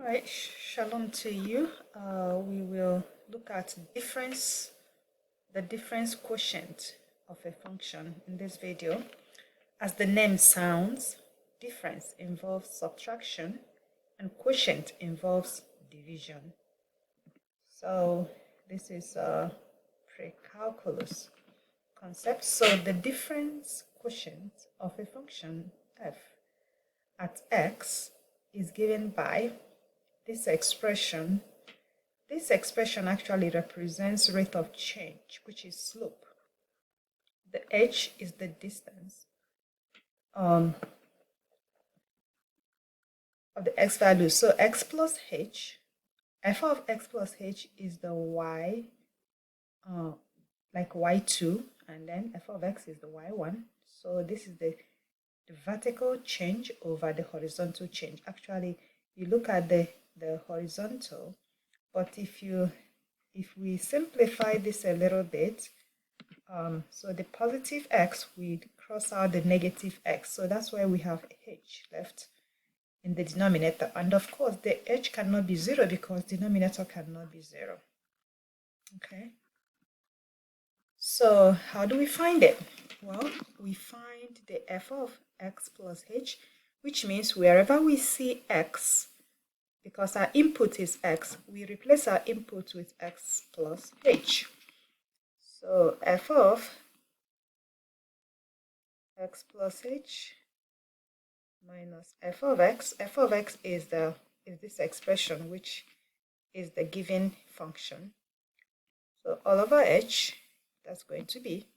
Alright, shalom to you. We will look at the difference quotient of a function in this video. As the name sounds, difference involves subtraction and quotient involves division. So this is a pre-calculus concept. So the difference quotient of a function f at x is given by this expression. This expression actually represents rate of change, which is slope. The h is the distance of the x value. So x plus h, f of x plus h is the y, like y2, and then f of x is the y1. So this is the vertical change over the horizontal change. Actually, you look at the horizontal, but if we simplify this a little bit, so the positive x, we cross out the negative x, so that's why we have h left in the denominator. And of course the h cannot be 0 because denominator cannot be 0. Okay, so how do we find it? Well, we find the f of x plus h, which means wherever we see x, because our input is x, we replace our input with x plus h. So f of x plus h minus f of x is this expression, which is the given function. So all over h, that's going to be,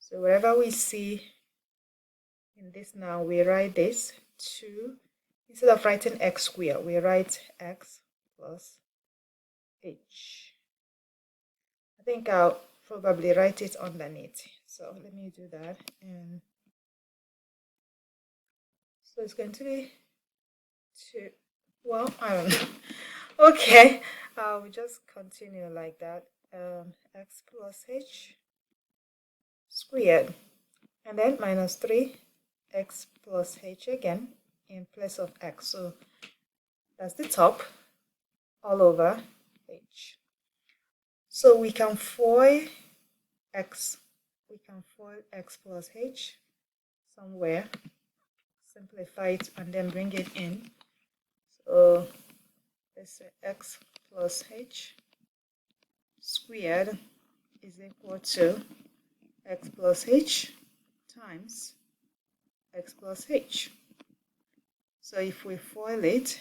so wherever we see in this, now we write this 2, instead of writing x squared, we write x plus h. I think I'll probably write it underneath. So let me do that. And so it's going to be 2. Well, I don't know. Okay, I'll just continue like that. X plus h squared, and then minus 3x plus h again in place of x. So that's the top all over h. So we can foil x plus h somewhere, simplify it, and then bring it in. So let's say x plus h squared is equal to x plus h times x plus h. So if we FOIL it,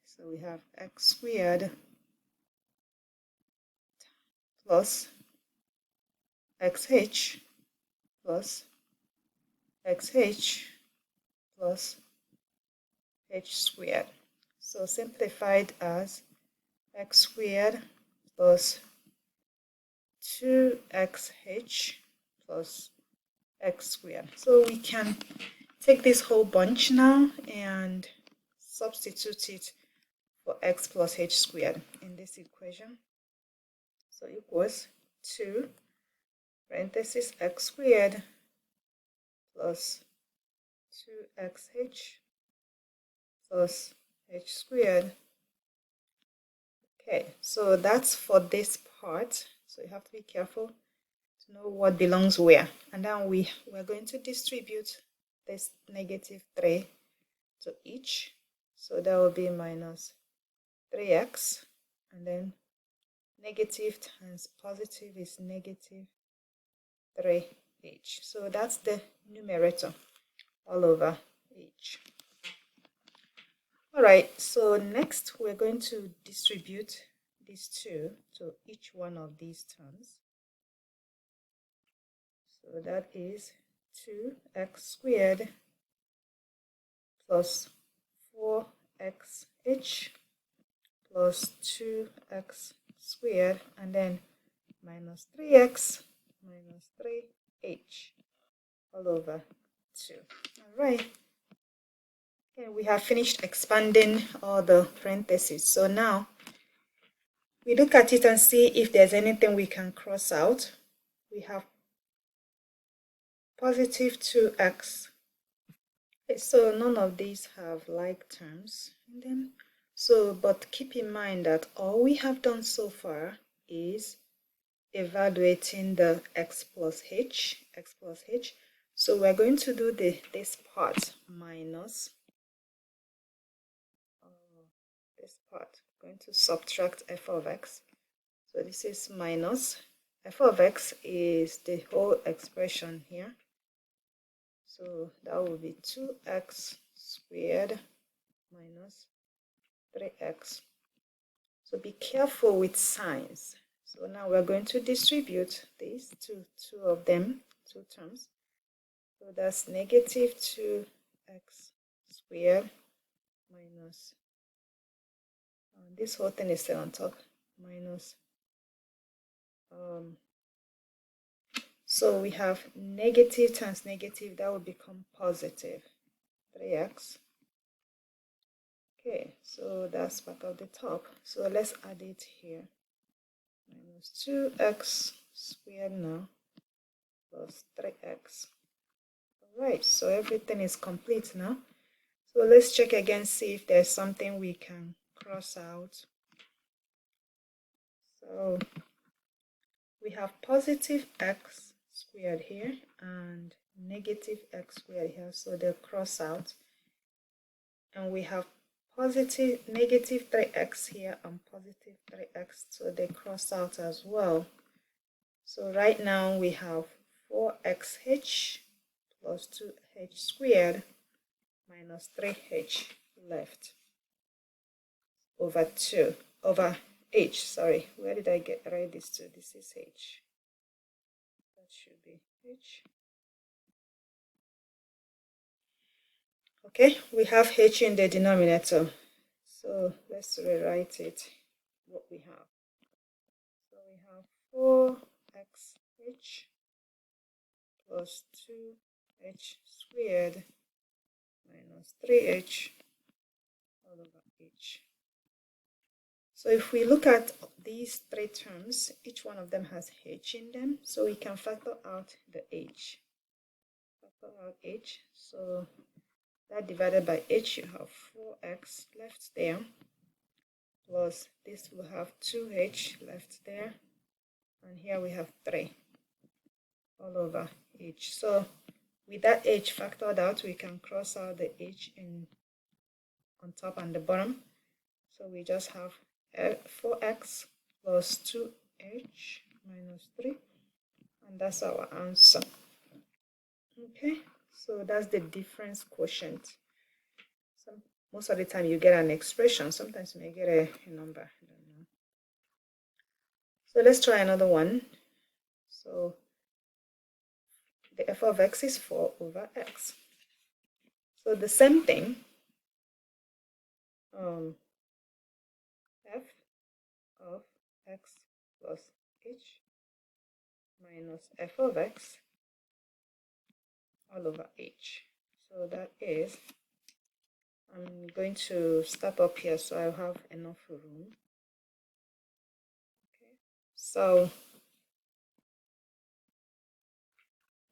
so we have x squared plus xh plus xh plus h squared. So simplified as x squared plus 2xh plus x squared. So we can take this whole bunch now and substitute it for x plus h squared in this equation. So equals 2 parenthesis x squared plus 2xh plus h squared. Okay, so that's for this part. So you have to be careful to know what belongs where. And then we're going to distribute this negative 3 to each. So that will be minus 3x, and then negative times positive is negative 3h. So that's the numerator all over h. Alright, so next we're going to distribute these 2 to each one of these terms. So that is 2x squared plus 4xh plus 2x squared, and then minus 3x minus 3h all over 2. Alright. Okay, we have finished expanding all the parentheses. So now we look at it and see if there's anything we can cross out. We have positive 2x. Okay, so none of these have like terms in them. So, but keep in mind that all we have done so far is evaluating the x plus h. So we're going to do this part minus this part. We're going to subtract f of x. So this is minus f of x is the whole expression here. So that will be 2x squared minus 3x. So be careful with signs. So now we're going to distribute these two of them, two terms. So that's negative 2x squared minus, this whole thing is still on top, minus, so we have negative times negative, that would become positive 3x. Okay, so that's back at the top. So let's add it here. Minus 2x squared now plus 3x. Alright, so everything is complete now. So let's check again, see if there's something we can cross out. So we have positive x squared here and negative x squared here, so they'll cross out. And we have negative 3x here and positive 3x, so they cross out as well. So right now we have 4xh plus 2h squared minus 3h left over h. Sorry, where did I write this to? This is h. That should be h. Okay, we have h in the denominator. So let's rewrite it, what we have. So we have 4xh plus 2h squared minus 3h all over h. So if we look at these three terms, each one of them has h in them, so we can factor out the h. Factor out h, so that divided by h, you have 4x left there, plus this will have 2h left there, and here we have 3 all over h. So with that h factored out, we can cross out the h on top and the bottom. So we just have 4x plus 2h minus 3, and that's our answer. Okay, so that's the difference quotient. Most of the time you get an expression, sometimes you may get a number, I don't know. So let's try another one. So the f of x is 4 over x. So the same thing, f of x plus h minus f of x all over h. So that is, I'm going to start up here so I'll have enough room.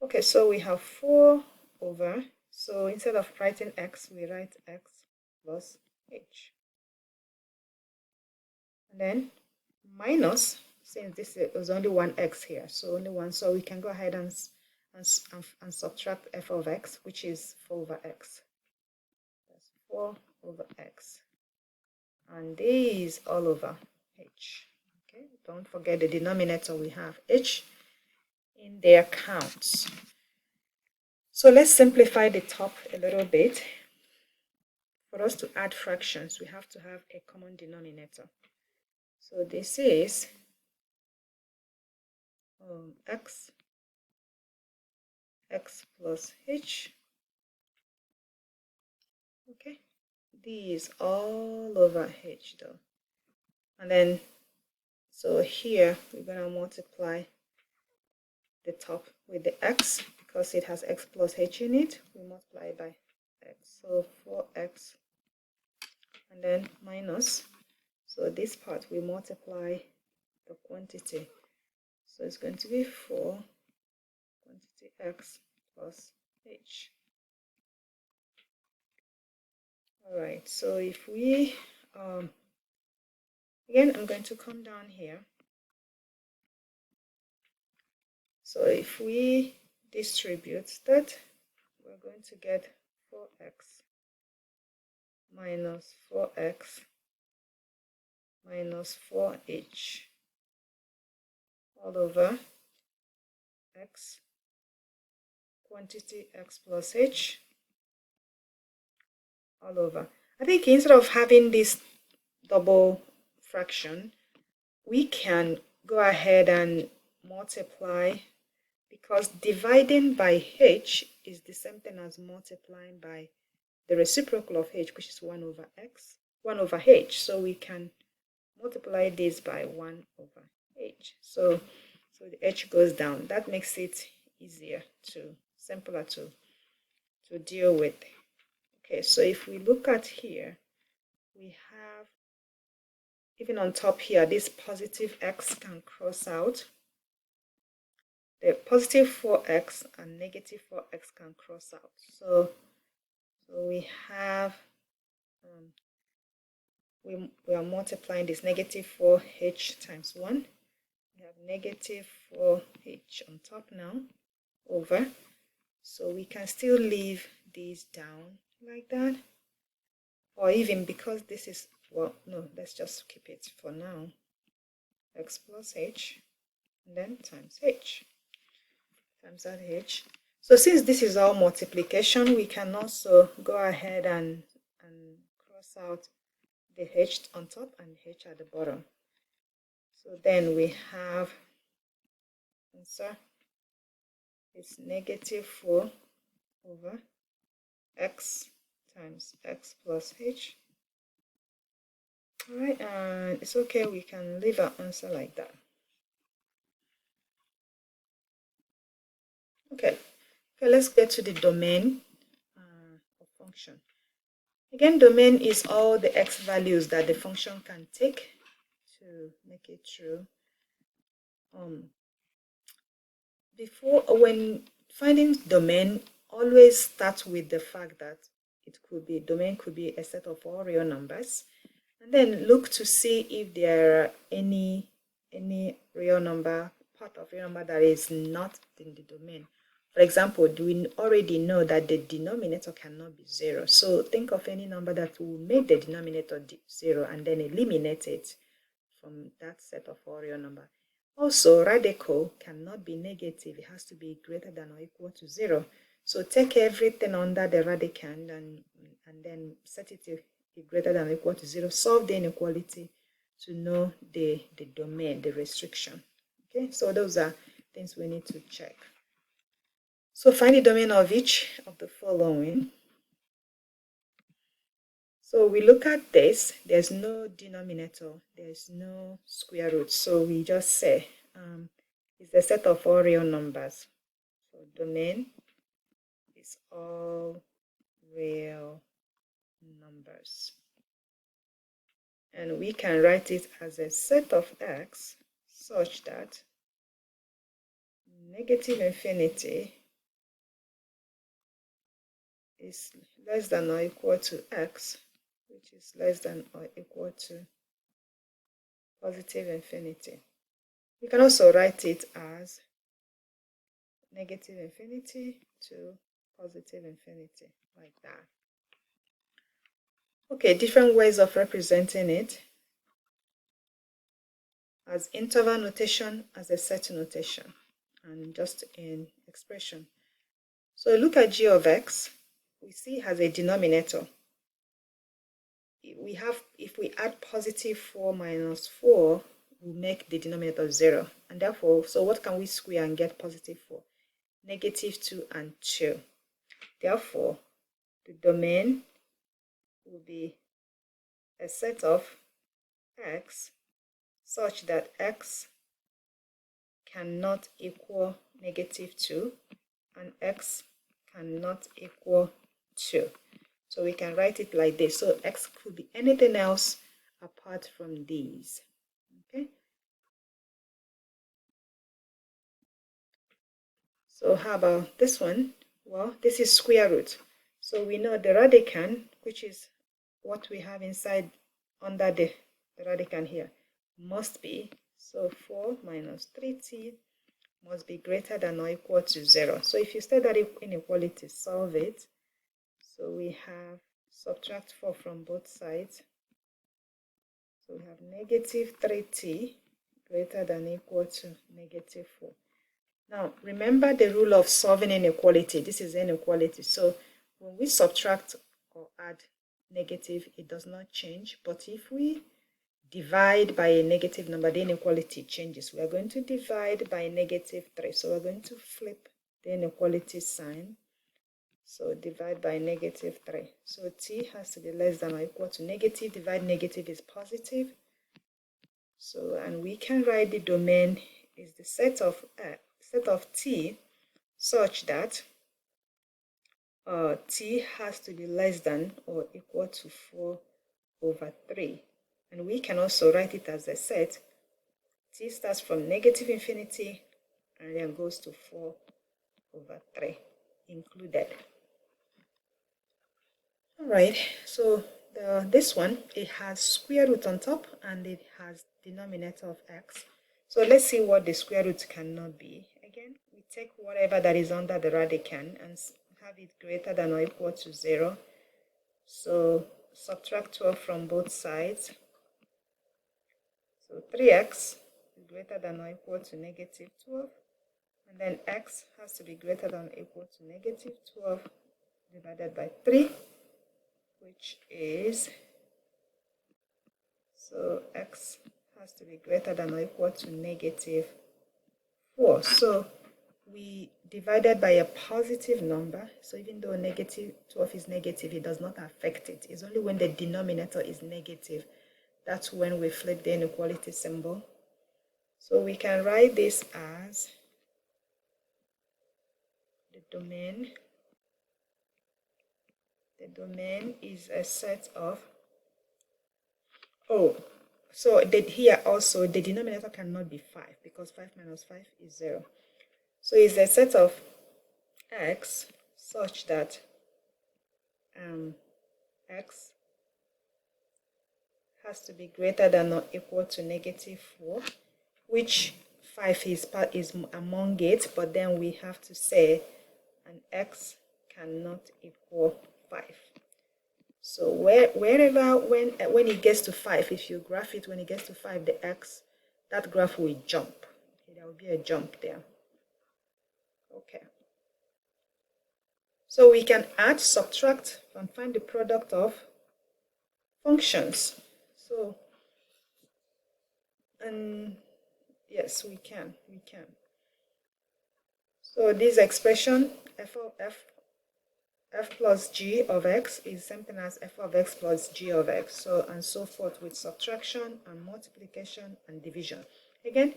Okay, so we have 4 over, so instead of writing x, we write x plus h. And then minus, since this is only one x here, so only one, so we can go ahead and subtract f of x, which is 4 over x. That's 4 over x. And this all over h. Okay, don't forget the denominator, we have h in their counts. So let's simplify the top a little bit. For us to add fractions, we have to have a common denominator. So this is x plus h. Okay, these all over h though. And then, so here we're going to multiply the top with the x, because it has x plus h in it, we multiply by x, so 4x, and then minus, so this part we multiply the quantity, so it's going to be 4 quantity x plus h. Alright, so if we again, I'm going to come down here. So if we distribute that, we're going to get 4x minus 4x minus 4h all over x, quantity x plus h all over. I think instead of having this double fraction, we can go ahead and multiply, because dividing by h is the same thing as multiplying by the reciprocal of h, which is 1 over x, 1 over h. So we can multiply this by 1 over h. So the h goes down. That makes it easier simpler to deal with. Okay, so if we look at here, we have, even on top here, this positive x can cross out. The positive 4x and negative 4x can cross out. So we have, we are multiplying this negative 4h times 1. We have negative 4h on top now over. So we can still leave these down like that. Or even, because this is, well, no, let's just keep it for now. X plus h, and then times h, times that h. So since this is all multiplication, we can also go ahead and cross out the h on top and h at the bottom. So then we have, answer is negative 4 over x times x plus h. Alright, and it's okay, we can leave our answer like that. Okay, let's get to the domain of function. Again, domain is all the x values that the function can take to make it true. When finding domain, always start with the fact that domain could be a set of all real numbers, and then look to see if there are any real number, part of real number that is not in the domain. For example, we already know that the denominator cannot be 0. So think of any number that will make the denominator 0 and then eliminate it from that set of all real number. Also, radical cannot be negative. It has to be greater than or equal to 0. So take everything under the radicand and then set it to be greater than or equal to 0. Solve the inequality to know the domain, the restriction. Okay, so those are things we need to check. So find the domain of each of the following. So we look at this, there's no denominator, there's no square root. So we just say it's a set of all real numbers. So domain is all real numbers. And we can write it as a set of x such that negative infinity is less than or equal to x, which is less than or equal to positive infinity. You can also write it as negative infinity to positive infinity, like that. Okay, different ways of representing it: as interval notation, as a set notation, and just in expression. So look at g of x. We see it has a denominator. If we add positive 4 minus 4, we make the denominator 0. And therefore, so what can we square and get positive 4? Negative 2 and 2. Therefore, the domain will be a set of x such that x cannot equal negative 2 and x cannot equal 2. So we can write it like this. So x could be anything else apart from these. Okay. So how about this one? Well, this is square root. So we know the radicand, which is what we have inside under the radicand here must be, so 4 minus 3t must be greater than or equal to 0. So if you state that inequality, solve it. So we have subtract 4 from both sides. So we have negative 3t greater than or equal to negative 4. Now remember the rule of solving inequality. This is inequality. So when we subtract or add negative, it does not change. But if we divide by a negative number, the inequality changes. We are going to divide by negative 3. So we're going to flip the inequality sign. So divide by negative 3. So t has to be less than or equal to negative. Divide negative is positive. So, and we can write the domain is the set of t such that t has to be less than or equal to 4 over 3. And we can also write it as a set. T starts from negative infinity and then goes to 4 over 3 included. Alright, so this one, it has square root on top and it has denominator of x. So let's see what the square root cannot be. Again, we take whatever that is under the radicand and have it greater than or equal to 0. So subtract 12 from both sides. So 3x is greater than or equal to negative 12. And then x has to be greater than or equal to negative 12 divided by 3, which is, so x has to be greater than or equal to negative 4. So we divided by a positive number. So even though negative 12 is negative, it does not affect it. It's only when the denominator is negative that's when we flip the inequality symbol. So we can write this as the domain. The domain is a set of, so here also the denominator cannot be 5 because 5 minus 5 is 0. So it's a set of x such that x has to be greater than or equal to negative 4, which 5 is among it, but then we have to say an x cannot equal 5. So wherever when it gets to 5, if you graph it, when it gets to 5, the x, that graph will jump. Okay, there will be a jump there. Okay. So we can add, subtract, and find the product of functions. So, and yes, we can. So this expression f plus g of x is something as f of x plus g of x, so and so forth with subtraction and multiplication and division. Again,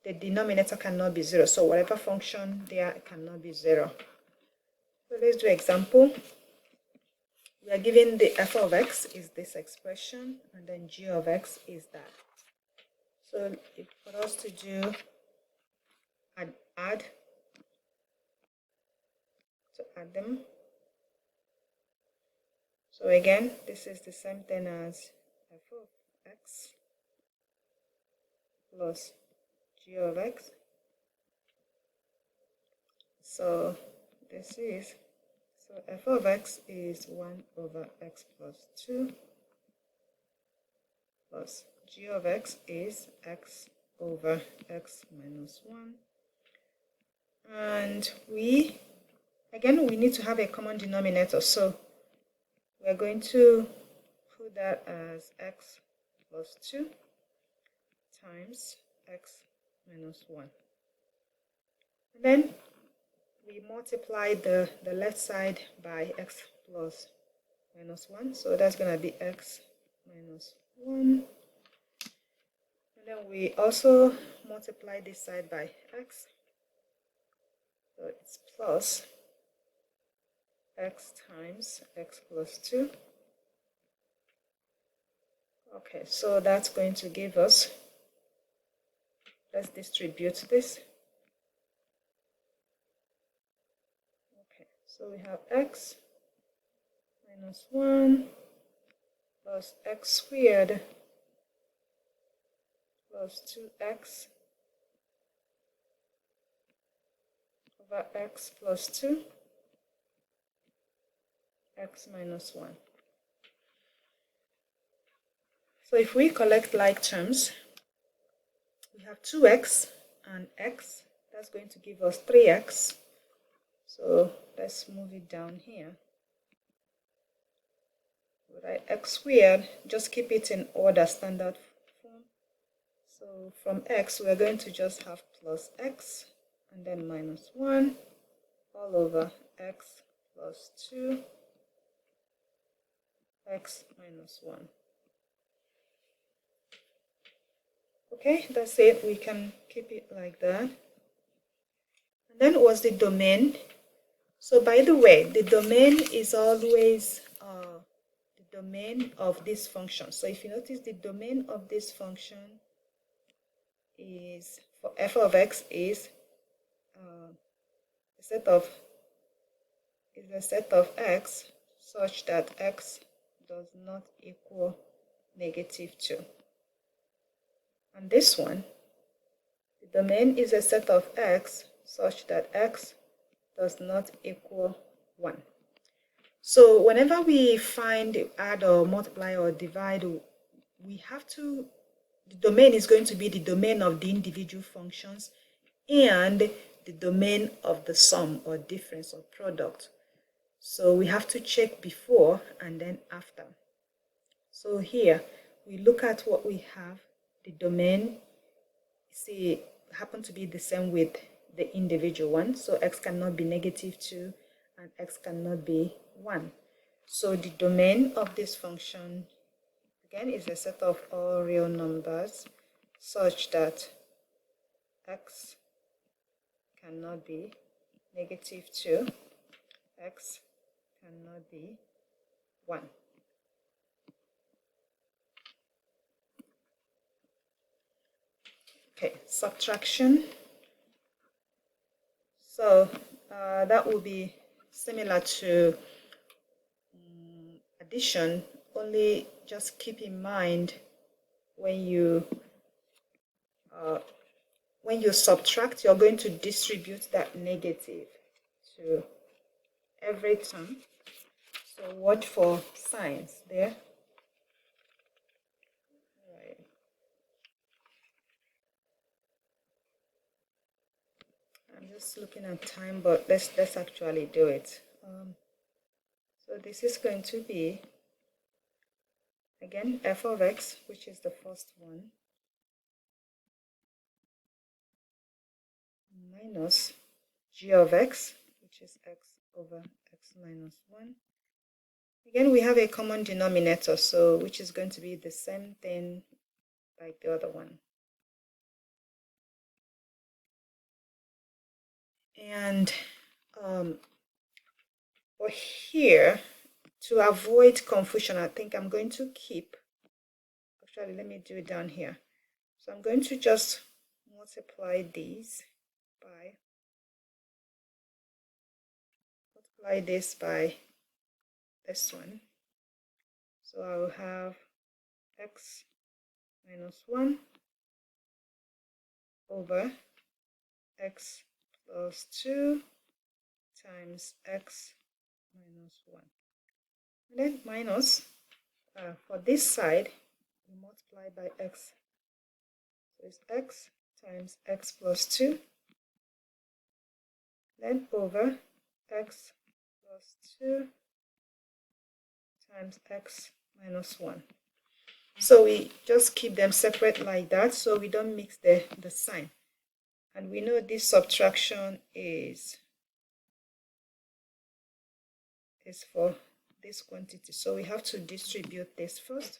the denominator cannot be 0, so whatever function there cannot be 0. So let's do example. We are given the f of x is this expression, and then g of x is that. So for us to do add them. So again, this is the same thing as f of x plus g of x. So this is, so f of x is 1 over x plus 2 plus g of x is x over x minus 1. And we need to have a common denominator. So we're going to put that as x plus 2 times x minus 1. And then we multiply the left side by x plus minus 1. So that's going to be x minus 1. And then we also multiply this side by x. So it's plus x times x plus 2. Okay, so that's going to give us, let's distribute this. Okay, so we have x minus 1 plus x squared plus 2x over x plus 2, x minus 1. So if we collect like terms, we have 2x and x. That's going to give us 3x. So let's move it down here. Right, x squared, just keep it in order, standard form. So from x, we're going to just have plus x and then minus 1 all over x plus 2, x minus 1. Okay, that's it. We can keep it like that. And then what's the domain? So by the way, the domain is always the domain of this function. So if you notice, the domain of this function is, for f of x, is a set of x such that x does not equal -2. And this one, the domain is a set of x such that x does not equal 1. So whenever we find add or multiply or divide, we have to, the domain is going to be the domain of the individual functions and the domain of the sum or difference or product. So we have to check before and then after. So here we look at what we have. The domain, see, happen to be the same with the individual one. So x cannot be -2 and x cannot be 1. So the domain of this function, again, is a set of all real numbers such that x cannot be -2, x cannot be 1. Okay, subtraction. So that will be similar to addition, only just keep in mind when you subtract, you're going to distribute that negative to every term. So watch for signs there. Right. I'm just looking at time, but let's actually do it. So this is going to be, again, f of x, which is the first one, minus g of x, which is x over x minus 1. Again, we have a common denominator, so which is going to be the same thing like the other one. And for here, to avoid confusion, I think I'm going to keep, actually, let me do it down here. So I'm going to just multiply these by, this one. So I will have x minus 1 over x plus 2 times x minus 1. And then minus, for this side, we multiply by x. So it's x times x plus 2, then over x plus 2 times x minus 1. So we just keep them separate like that, so we don't mix the sign. And we know this subtraction is for this quantity, so we have to distribute this first.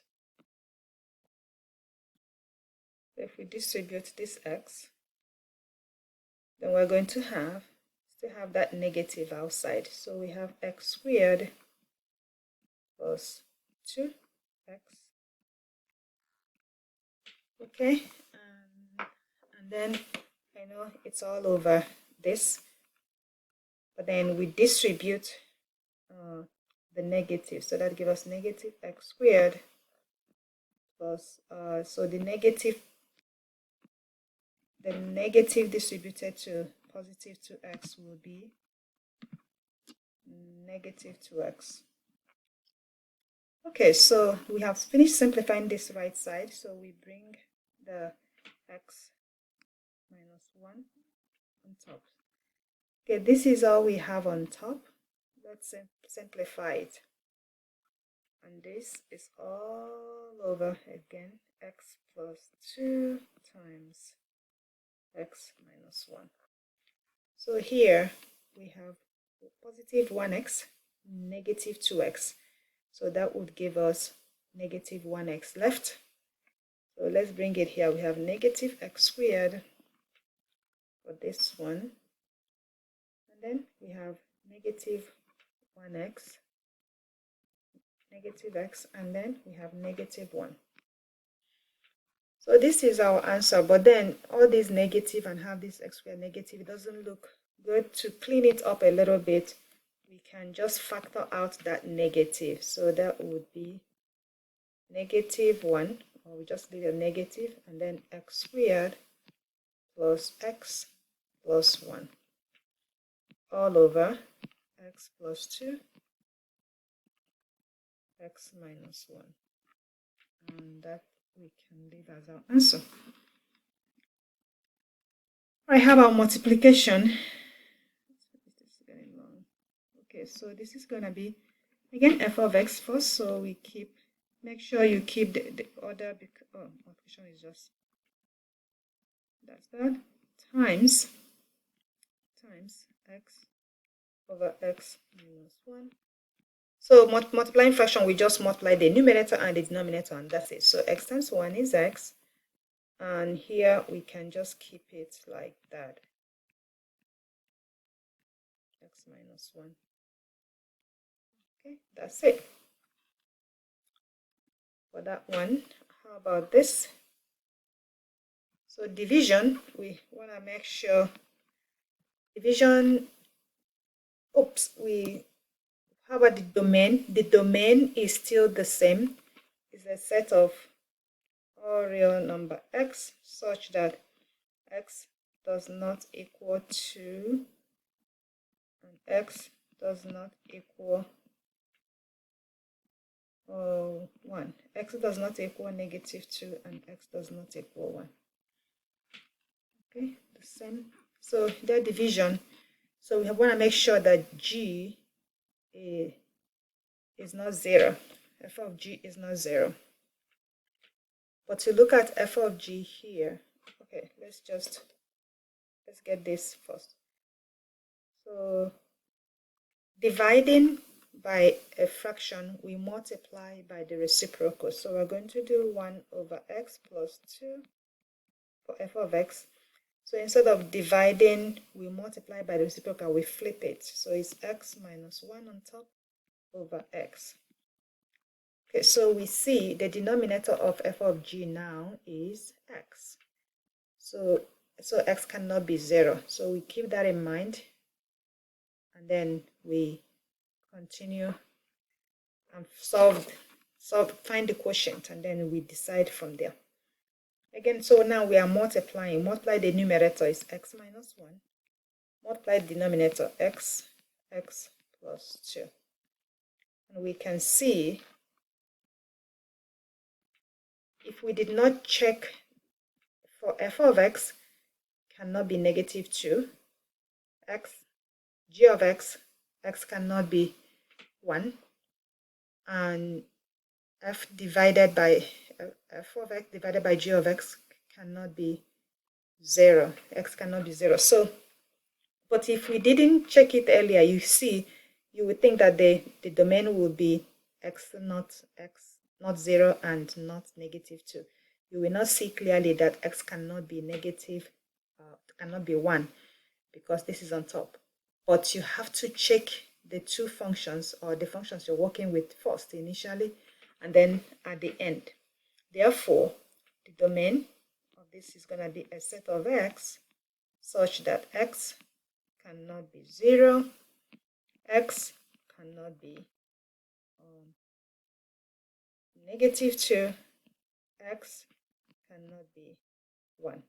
If we distribute this x, then we're going to still have that negative outside. So we have x squared plus 2x. Okay, and then I know it's all over this, but then we distribute the negative, so that gives us negative x squared plus, so the negative distributed to positive 2x will be negative 2x. Okay, so we have finished simplifying this right side, so we bring the x minus 1 on top. Okay, this is all we have on top. Let's simplify it. And this is all over again, x plus 2 times x minus 1. So here we have positive 1x, negative 2x. So that would give us negative 1x left. So let's bring it here. We have negative x squared for this one. And then we have negative 1x, negative x, and then we have negative 1. So this is our answer, but then all these negative and have this x squared negative, it doesn't look good. To clean it up a little bit, we can just factor out that negative. So that would be negative 1, or we just leave a negative, and then x squared plus x plus 1 all over x plus 2, x minus 1. And that we can leave as our answer. I have our multiplication. This is getting long. Okay, so this is going to be, again, f of x first. So we make sure you keep the order, because multiplication is just, that's that, times x over x minus 1. So multiplying fraction, we just multiply the numerator and the denominator, and that's it. So x times 1 is x. And here we can just keep it like that, x minus 1. Okay, that's it for that one. How about this? So division, we want to make sure division, how about the domain? The domain is still the same. It's a set of all real number x such that x does not equal 2 and x does not equal 1. X does not equal negative 2 and x does not equal 1. Okay, the same. So their division. So we want to make sure that g is not 0. F of g is not 0. But to look at f of g here, okay, let's get this first. So dividing by a fraction, we multiply by the reciprocal. So we're going to do 1 over x plus 2 for f of x. So instead of dividing, we multiply by the reciprocal, we flip it. So it's x minus 1 on top over x. Okay, so we see the denominator of f of g now is x. So x cannot be 0. So we keep that in mind. And then we continue and find the quotient, and then we decide from there. Again, so now we are multiplying. Multiply the numerator is x minus 1. Multiply the denominator x plus 2. And we can see, if we did not check for f of x cannot be negative 2, g of x cannot be 1, and f of x divided by g of x cannot be 0. X cannot be 0. So, but if we didn't check it earlier, you would think that the domain will be x not 0 and not negative 2. You will not see clearly that x cannot be negative, cannot be 1, because this is on top. But you have to check the two functions, or the functions you're working with first initially, and then at the end. Therefore, the domain of this is going to be a set of x such that x cannot be 0, x cannot be negative 2, x cannot be 1.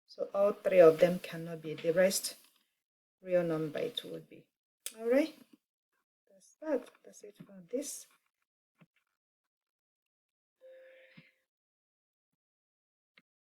So all 3 of them cannot be. The rest real number it would be. Alright, that's it for this.